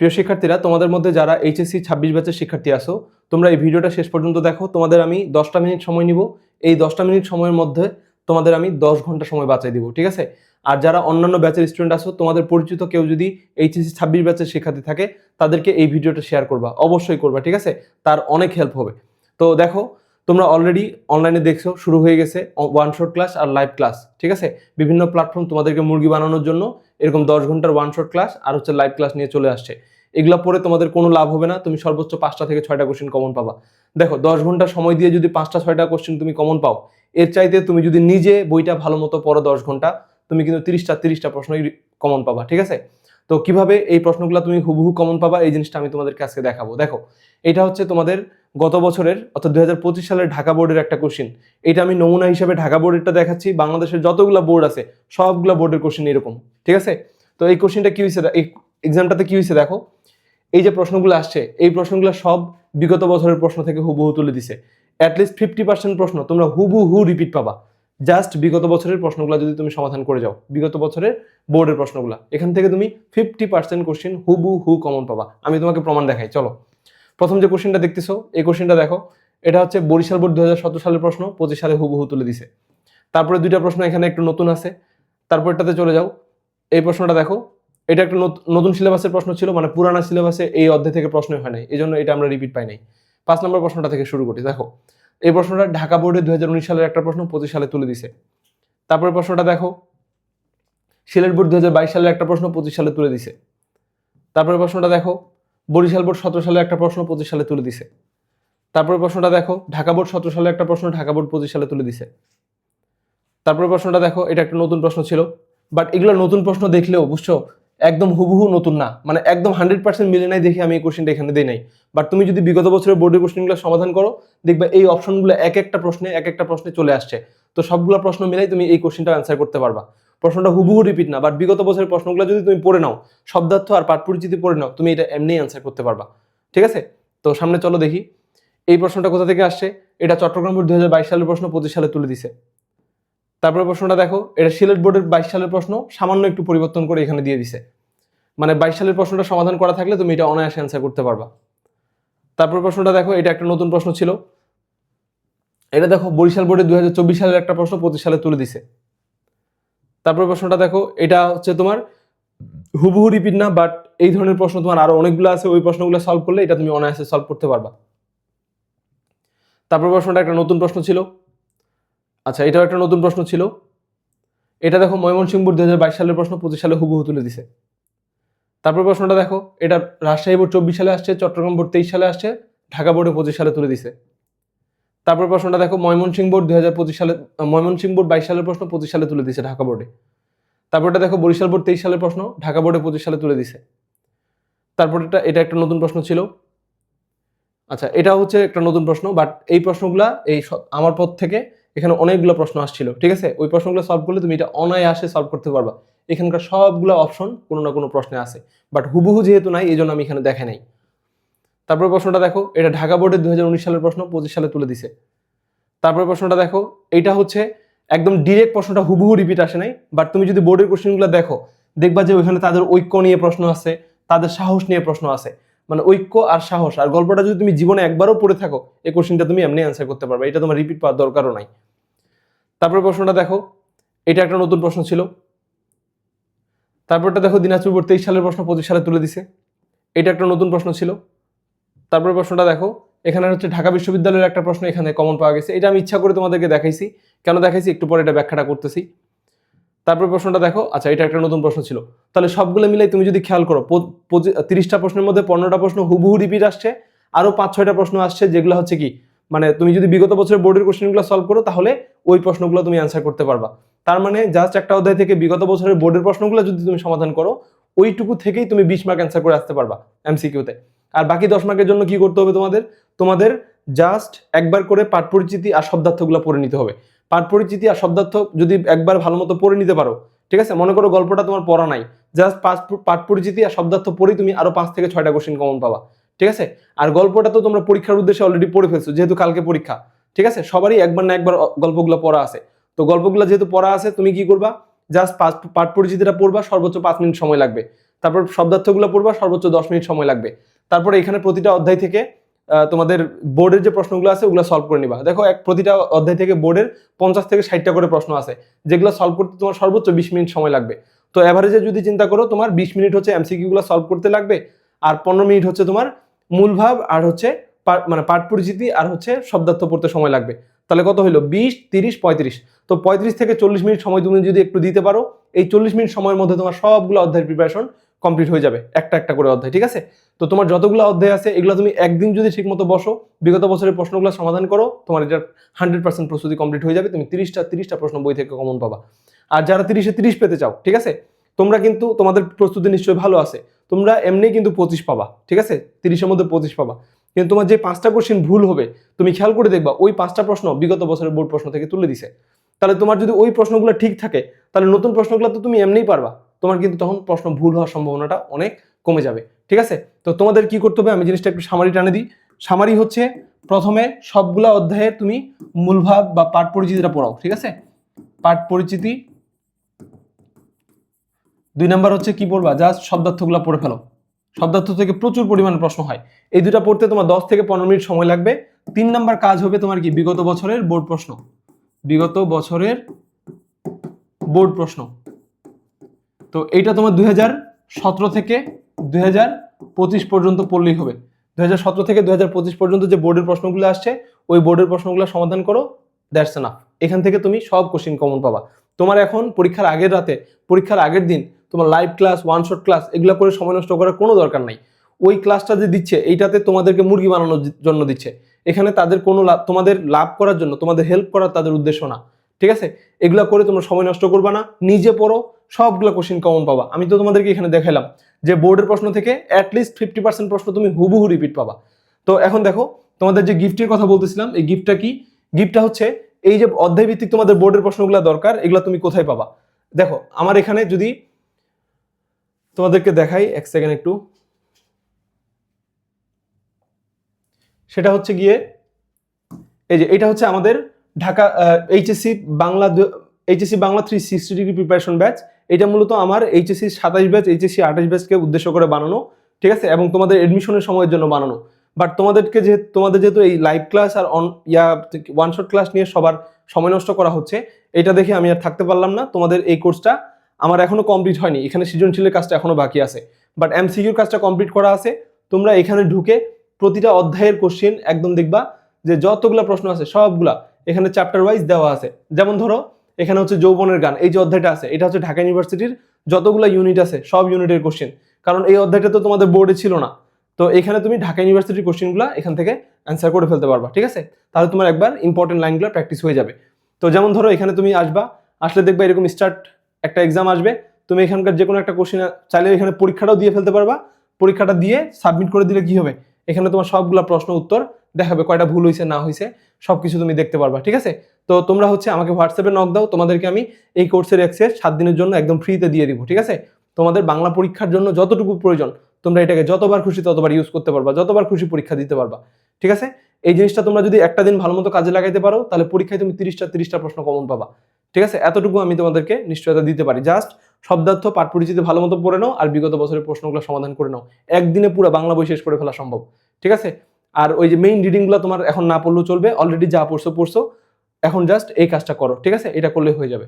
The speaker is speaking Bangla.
প্রিয় শিক্ষার্থীরা, তোমাদের মধ্যে যারা এইচএসসি 26 ব্যাচের শিক্ষার্থী আছো, তোমরা এই ভিডিওটা শেষ পর্যন্ত দেখো। তোমাদের আমি 10টা মিনিট সময় নিব। এই 10টা মিনিট সময়ের মধ্যে তোমাদের আমি 10 ঘন্টা সময় বাঁচাই দিব, ঠিক আছে? আর যারা অন্যান্য ব্যাচের স্টুডেন্ট আছো, তোমাদের পরিচিত কেউ যদি এইচএসসি 26 ব্যাচের শিক্ষার্থী থাকে, তাদেরকে এই ভিডিওটা শেয়ার করবা, অবশ্যই করবা, ঠিক আছে? তার অনেক হেল্প হবে। তো দেখো, তোমরা অলরেডি অনলাইনে দেখছো শুরু হয়ে গেছে ওয়ান শট ক্লাস আর লাইভ ক্লাস, ঠিক আছে? বিভিন্ন প্ল্যাটফর্ম তোমাদেরকে মুরগি বানানোর জন্য এরকম 10 ঘন্টার ওয়ান শট ক্লাস আর হচ্ছে লাইভ ক্লাস নিয়ে চলে আসছে। এগুলো পড়ে তোমাদের কোনো লাভ হবে না। তুমি সর্বোচ্চ 5টা থেকে 6টা কোশ্চেন কমন পাবা। দেখো, 10 ঘন্টা সময় দিয়ে যদি 5টা 6টা কোশ্চেন তুমি কমন পাও, এর চাইতে তুমি যদি নিজে বইটা ভালো মতো পড়ো 10 ঘন্টা, তুমি কিন্তু 30টা প্রশ্নই কমন পাবা, ঠিক আছে? তো কিভাবে এই প্রশ্নগুলো তুমি হুবহু কমন পাবা, এই জিনিসটা আমি তোমাদেরকে আজকে দেখাবো। দেখো, এটা হচ্ছে তোমাদের গত বছরের অর্থাৎ 2025 সালের ঢাকা বোর্ডের একটা কোশ্চেন। এটা আমি নমুনা হিসেবে ঢাকা বোর্ডেরটা দেখাচ্ছি। বাংলাদেশের যতগুলো বোর্ড আছে সবগুলো বোর্ডের কোশ্চেন এরকম, ঠিক আছে? তো এই কোশ্চেনটা কি হয়েছে, এই এক্সামটাতে কি হয়েছে দেখো, এই যে প্রশ্নগুলো আসছে, এই প্রশ্নগুলো সব বিগত বছরের প্রশ্ন থেকে হুবহু তুলে দিছে। অ্যাটলিস্ট 50% প্রশ্ন তোমরা হুবহু রিপিট পাবা। জাস্ট বিগত বছরের প্রশ্নগুলো যদি তুমি সমাধান করে যাও, বিগত বছরের বোর্ডের প্রশ্নগুলো, এখান থেকে তুমি 50% কোশ্চেন হুবহু কমন পাবা। আমি তোমাকে প্রমাণ দেখাই, চলো। প্রথম যে কোশ্চেনটা দেখতেছো, এই কোশ্চেনটা দেখো। এটা হচ্ছে বরিশাল বোর্ড 2017 সালের প্রশ্ন, 25 সালে হুবহু তুলে দিছে। তারপরে দুইটা প্রশ্ন এখানে একটু নতুন আছে, তারপরটাতে চলে যাও। এই প্রশ্নটা দেখো, এটা একটা নতুন সিলেবাসের প্রশ্ন ছিল, মানে পুরানা সিলেবাসে এই অধ্যায় থেকে প্রশ্নই হয় নাই, এই জন্য এটা আমরা রিপিট পাই নাই। 5 নম্বর প্রশ্নটা থেকে শুরু করি। দেখো, এই প্রশ্নটা ঢাকা বোর্ডে 2019 সালের একটা প্রশ্ন, 25 সালে তুলে দিছে। তারপরে প্রশ্নটা দেখো, সিলেট বোর্ড 2022 সালের একটা প্রশ্ন, 25 সালে তুলে দিছে। তারপরে প্রশ্নটা দেখো, বরিশাল বোর্ড 17 সালে একটা প্রশ্ন, 25 সালে তুলে দিছে। তারপরে প্রশ্নটা দেখো, ঢাকা বোর্ড 17 সালে একটা প্রশ্ন, ঢাকা বোর্ড 25 সালে তুলে দিছে। তারপরে প্রশ্নটা দেখো, এটা একটা নতুন প্রশ্ন ছিল, বাট এগুলো নতুন প্রশ্ন দেখলেও বুঝছো একদম হুবহু নতুন না, মানে একদম 100% মিলে নাই দেখে আমি এই কোশ্চেনটা এখানে দেই নাই। বাট তুমি যদি বিগত বছরের বোর্ডের কোশ্চেনগুলো সমাধান করো, দেখবে এই অপশনগুলো এক একটা প্রশ্নে চলে আসছে। তো সবগুলো প্রশ্ন মিলাই তুমি এই কোশ্চেনটা অ্যান্সার করতে পারবা। প্রশ্নটা হুবহু রিপিট না, বাট বিগত বছরের প্রশ্নগুলো যদি তুমি পড়ে নাও, শব্দার্থ আর পাঠ পরিচিতি পড়ে নাও, তুমি এটা এমনিই অ্যান্সার করতে পারবা, ঠিক আছে? তো সামনে চলো দেখি এই প্রশ্নটা কোথা থেকে আসছে। এটা চট্টগ্রাম বোর্ড 2022 সালের প্রশ্ন, 25 সালে তুলে দিছে। তারপরে প্রশ্নটা দেখো, এটা সিলেট বোর্ডের 22 সালের প্রশ্ন, সামান্য একটু পরিবর্তন করে এখানে দিয়ে দিছে। মানে 22 সালের প্রশ্নটা সমাধান করা থাকলে তুমি এটা অনায়াসে অ্যান্সার করতে পারবা। তারপর প্রশ্নটা দেখো, এটা একটা নতুন প্রশ্ন ছিল। এটা দেখো, বরিশাল বোর্ডে 2024 সালের একটা প্রশ্ন, 25 সালে তুলে দিছে। তারপর প্রশ্নটা দেখো, এটা হচ্ছে তোমার হুবহু রিপিট না, বাট এই ধরনের প্রশ্ন তোমার আরো অনেকগুলো আছে, ওই প্রশ্নগুলো সলভ করলে এটা তুমি অনায়াসে সলভ করতে পারবা। তারপর প্রশ্নটা একটা নতুন প্রশ্ন ছিল। আচ্ছা, এটাও একটা নতুন প্রশ্ন ছিল। এটা দেখো, ময়মনসিংহ বোর্ড 2022 সালের প্রশ্ন, 25 সালে হুবহু তুলে দিছে। তারপর প্রশ্নটা দেখো, এটা রাজশাহী বোর্ড 24 সালে আসছে, চট্টগ্রাম বোর্ড 23 সালে আসছে, ঢাকা বোর্ডে 25 সালে তুলে দিছে। তারপর প্রশ্নটা দেখো, ময়মনসিংহ বোর্ড 2025 সালে, ময়মনসিংহ বোর্ড 22 সালের প্রশ্ন, 25 সালে তুলে দিছে ঢাকা বোর্ডে। তারপরটা দেখো, বরিশাল বোর্ড 23 সালের প্রশ্ন, ঢাকা বোর্ডে 25 সালে তুলে দিছে। তারপর এটা একটা নতুন প্রশ্ন ছিল। আচ্ছা, এটা হচ্ছে একটা নতুন প্রশ্ন, বাট এই প্রশ্নগুলা আমার পথ থেকে এখানে অনেকগুলো প্রশ্ন আসছিল, ঠিক আছে? ওই প্রশ্নগুলো সলভ করলে তুমি এটা অনায়াসে সলভ করতে পারবা। এখানকার সবগুলো অপশন কোনো না কোনো প্রশ্নে আছে, বাট হুবহু যেহেতু নাই, এই জন্য আমি এখানে দেখাই নাই। তারপর প্রশ্নটা দেখো, এটা ঢাকা বোর্ডের 2019 সালের প্রশ্ন, 25 সালে তুলে দিছে। তারপর প্রশ্নটা দেখো, এটা হচ্ছে একদম ডিরেক্ট প্রশ্নটা হুবহু রিপিট আসে নাই, বাট তুমি যদি বোর্ডের কোশ্চেনগুলো দেখো, দেখবা যে ওইখানে তাদের ঐক্য নিয়ে প্রশ্ন আছে, তাদের সাহস নিয়ে প্রশ্ন আছে। মানে ঐক্য আর সাহস আর গল্পটা যদি তুমি জীবনে একবারও পড়ে থাকো, এই কোশ্চেনটা তুমি এমনি অ্যান্সার করতে পারবে, এটা তোমার রিপিট পাওয়ার দরকারও নাই। তারপর প্রশ্নটা দেখো, এটা একটা নতুন প্রশ্ন ছিল। তারপরটা দেখো, দিনাজপুর বোর্ড 23 সালের প্রশ্ন, 25 সালে তুলে দিছে। এটা একটা নতুন প্রশ্ন ছিল। তারপর প্রশ্নটা দেখো, এখানে হচ্ছে ঢাকা বিশ্ববিদ্যালয়ের একটা প্রশ্ন এখানে কমন পাওয়া গেছে। এটা আমি ইচ্ছা করে তোমাদেরকে দেখাইছি, কেন দেখাইছি একটু পরে এটা ব্যাখ্যাটা করতেছি। তারপর প্রশ্নটা দেখো, আচ্ছা, এটা একটা নতুন প্রশ্ন ছিল। তাহলে সবগুলো মিলাই তুমি যদি খেয়াল করো, 30টা প্রশ্নের মধ্যে 15টা প্রশ্ন হুবহু রিপিট আসছে, আরো 5-6টা প্রশ্ন আসছে যেগুলো হচ্ছে কি, মানে তুমি যদি বিগত বছরের বোর্ডের কোশ্চেনগুলো সলভ করো, তাহলে ওই প্রশ্নগুলো তুমি অ্যান্সার করতে পারবা। তার মানে জাস্ট একটা অধ্যায় থেকে বিগত বছরের বোর্ডের প্রশ্নগুলো যদি তুমি সমাধান করো, ওইটুকু থেকেই তুমি 20 মার্ক অ্যান্সার করে আসতে পারবা এমসিকিউতে। আর বাকি 10 মার্কের জন্য কি করতে হবে তোমাদের জাস্ট একবার করে পাঠ পরিচিতি আর শব্দার্থগুলো পড়ে নিতে হবে। পাঠ পরিচিতি আর শব্দার্থ যদি একবার ভালো মতো পড়ে নিতে পারো, ঠিক আছে? মনে করো গল্পটা তোমার পড়া নাই, জাস্ট পাঠ পরিচিতি আর শব্দার্থ পড়েই তুমি আরো 5 থেকে 6টা কোশ্চেন কমন পাবা, ঠিক আছে? আর গল্পটা তো তোমরা পরীক্ষার উদ্দেশ্যে অলরেডি পড়ে ফেলছো, যেহেতু কালকে পরীক্ষা, ঠিক আছে? সবারই একবার না একবার গল্পগুলো পড়া আছে। তো গল্পগুলো যেহেতু পড়া আছে, তুমি কি করবা, জাস্ট পাঠ পরিচিতিটা পড়বা, সর্বোচ্চ 5 মিনিট সময় লাগবে। তারপর শব্দার্থগুলো পড়বা, সর্বোচ্চ 10 মিনিট সময় লাগবে। তারপরে এখানে প্রতিটা অধ্যায় থেকে তোমাদের বোর্ডের যে প্রশ্নগুলো আছে ওগুলো সলভ করে নিবা। দেখো প্রতিটা অধ্যায় থেকে বোর্ডের 50 থেকে 60টা করে প্রশ্ন আছে, যেগুলো সলভ করতে তোমার সর্বোচ্চ 20 মিনিট সময় লাগবে। তো এভারেজে যদি চিন্তা করো, তোমার 20 মিনিট হচ্ছে এমসিকিউ গুলো সলভ করতে লাগবে, আর 15 মিনিট হচ্ছে তোমার মূল ভাব আর হচ্ছে মানে পাঠ পরিচিতি আর হচ্ছে শব্দার্থ পড়তে সময় লাগবে। তাহলে কত হলো? 20, 30, 35। তো 35 থেকে 40 মিনিট সময় তুমি যদি একটু দিতে পারো, এই 40 মিনিট সময়ের মধ্যে তোমার সবগুলো অধ্যায়ের প্রিপারেশন কমপ্লিট হয়ে যাবে, একটা একটা করে অধ্যায়, ঠিক আছে? তো তোমার যতগুলো অধ্যায় আছে এগুলো তুমি একদিন যদি ঠিকমতো বসো, বিগত বছরের প্রশ্নগুলো সমাধান করো, তোমার এটা 100% প্রস্তুতি কমপ্লিট হয়ে যাবে। তুমি 30টা প্রশ্ন বই থেকে কমন পাবা। আর যারা 30-এ 30 পেতে চাও, ঠিক আছে, তোমরা কিন্তু তোমাদের প্রস্তুতি নিশ্চয়ই ভালো আছে, তোমরা এমনি কিন্তু 25 পাবা, ঠিক আছে? 30-এর মধ্যে 25 পাবা। কিন্তু তোমার যে 5টা কোশ্চেন ভুল হবে, তুমি খেয়াল করে দেখবা ওই 5টা প্রশ্ন বিগত বছরের বোর্ড প্রশ্ন থেকে তুলে দিছে। তাহলে তোমার যদি ওই প্রশ্নগুলো ঠিক থাকে, তাহলে নতুন প্রশ্নগুলো তো তুমি এমনিই পারবা। তোমার কিন্তু তখন প্রশ্ন ভুল হওয়ার সম্ভাবনাটা অনেক কমে যাবে, ঠিক আছে? তো তোমাদের কি করতে হবে, আমি জিনিসটা একটু সামারি টানে দিই। সামারি হচ্ছে, প্রথমে সবগুলা অধ্যায়ে তুমি মূলভাব বা পাঠ পরিচিতিটা পড়াও, ঠিক আছে? পাঠ পরিচিতি। 2 নাম্বার হচ্ছে কি পড়বা, জাস্ট শব্দার্থগুলো পড়ে ফেলো। শব্দার্থ থেকে প্রচুর পরিমাণে প্রশ্ন হয়, এই দুটা পড়তে তোমার 10 থেকে 15 মিনিট সময় লাগবে। 3 নাম্বার কাজ হবে তোমার কি, বিগত বছরের বোর্ড প্রশ্ন। বিগত বছরের বোর্ড প্রশ্ন, তো এইটা তোমার 2017 থেকে 2025 পর্যন্ত পড়লেই হবে। 2017 থেকে 2025 পর্যন্ত যে বোর্ডের প্রশ্নগুলো আসছে, ওই বোর্ডের প্রশ্নগুলো সমাধান করো, দ্যাটস এনাফ। এখান থেকে তুমি সব কোশ্চেন কমন পাবা। তোমার এখন পরীক্ষার আগের রাতে, পরীক্ষার আগের দিন তোমার live class, one shot class এগুলো করে সময় নষ্ট করার কোনো দরকার নাই। ওই ক্লাসটা যে দিচ্ছে, এইটাতে তোমাদেরকে মুরগি বানানোর জন্য দিচ্ছে। এখানে তাদের কোনো তোমাদের লাভ করার জন্য, তোমাদের হেল্প করার তাদের উদ্দেশ্য না, ঠিক আছে? এগুলা করে তোমরা সময় নষ্ট করবা না, নিজে পড়ো, সবগুলো কোশ্চেন কমন পাবা। আমি তো তোমাদেরকে এখানে দেখাইলাম যে বোর্ডের প্রশ্ন থেকে অ্যাটলিস্ট 50% প্রশ্ন তুমি হুবহু রিপিট পাবা। তো এখন দেখো, তোমাদের যে গিফটের কথা বলতেছিলাম, এই গিফটটা কি? গিফটটা হচ্ছে এই যে অধ্যায় ভিত্তিক তোমাদের বোর্ডের প্রশ্নগুলো দরকার, এগুলো তুমি কোথায় পাবা? দেখো আমার এখানে যদি তোমাদেরকে দেখাই, এক সেকেন্ড একটু, সেটা হচ্ছে গিয়ে এই যে এটা হচ্ছে আমাদের Dhaka HSC Bangla 360 degree preparation batch. এটা মূলত আমার এইচএসসি 27 ব্যাচ, এইচএসসি 28 ব্যাচকে উদ্দেশ্য করে বানানো, ঠিক আছে? এবং তোমাদের এডমিশনের সময়ের জন্য বানানো। বাট তোমাদের যেহেতু এই লাইভ ক্লাস আর ওয়ান শট ক্লাস নিয়ে সবার সময় নষ্ট করা হচ্ছে, এটা দেখে আমি আর থাকতে পারলাম না। তোমাদের এই কোর্সটা আমার এখনো কমপ্লিট হয়নি, এখানে সৃজনশীলের কাজটা এখনো বাকি আছে, বাট এমসিকিউর কাজটা কমপ্লিট করা আছে। তোমরা এখানে ঢুকে প্রতিটা অধ্যায়ের কোশ্চেন একদম দেখবা যে যতগুলা প্রশ্ন আছে সবগুলা এখানে চ্যাপ্টার ওয়াইজ দেওয়া আছে। যেমন ধরো এখানে হচ্ছে যৌবনের গান, এই যে অধ্যায়টা আছে, এটা হচ্ছে ঢাকা ইউনিভার্সিটির যতগুলো ইউনিট আছে সব ইউনিটের কোশ্চেন, কারণ এই অধ্যায়টা তো তোমাদের বোর্ডে ছিল না। তো এখানে তুমি ঢাকা ইউনিভার্সিটির কোশ্চেনগুলো এখান থেকে অ্যান্সার করে ফেলতে পারবা, ঠিক আছে? তাহলে তোমার একবার ইম্পর্টেন্ট লাইনগুলো প্র্যাকটিস হয়ে যাবে। তো যেমন ধরো এখানে তুমি আসলে দেখবা এরকম স্টার্ট একটা এক্সাম আসবে, তুমি এখানকার যে কোনো একটা কোশ্চেন চাইলে এখানে পরীক্ষাটাও দিয়ে ফেলতে পারবা। পরীক্ষাটা দিয়ে সাবমিট করে দিলে কি হবে, এখানে তোমার সবগুলা প্রশ্ন উত্তর দেখাবে, কয়টা ভুল হয়েছে না হয়েছে সবকিছু তুমি দেখতে পারবা, ঠিক আছে? তো তোমরা হচ্ছে আমাকে হোয়াটসঅ্যাপে নক দাও, তোমাদেরকে আমি এই কোর্সের অ্যাক্সেস 7 দিনের জন্য একদম ফ্রিতে দিয়ে দিব, ঠিক আছে? তোমাদের বাংলা পরীক্ষার জন্য যতটুকু প্রয়োজন তোমরা এটাকে যতবার খুশি ততবার ইউজ করতে পারবা, যতবার খুশি পরীক্ষা দিতে পারবা, ঠিক আছে? এই জিনিসটা তোমরা যদি একটা দিন ভালো মতো কাজে লাগাইতে পারো, তাহলে পরীক্ষায় তুমি 30টা প্রশ্ন কমন পাবা, ঠিক আছে? এতটুকু আমি তোমাদেরকে নিশ্চয়তা দিতে পারি। জাস্ট শব্দার্থ, পাঠ পরিচিতি ভালো মতো পড়ে নাও আর বিগত বছরের প্রশ্নগুলো সমাধান করে নাও, একদিনে পুরো বাংলা বই শেষ করে ফেলা সম্ভব, ঠিক আছে? আর ওই যে মেইন রিডিংগুলো তোমার এখন না পড়লেও চলবে, অলরেডি যা পড়ছো, এখন জাস্ট এই কাজটা করো, ঠিক আছে? এটা করলে হয়ে যাবে।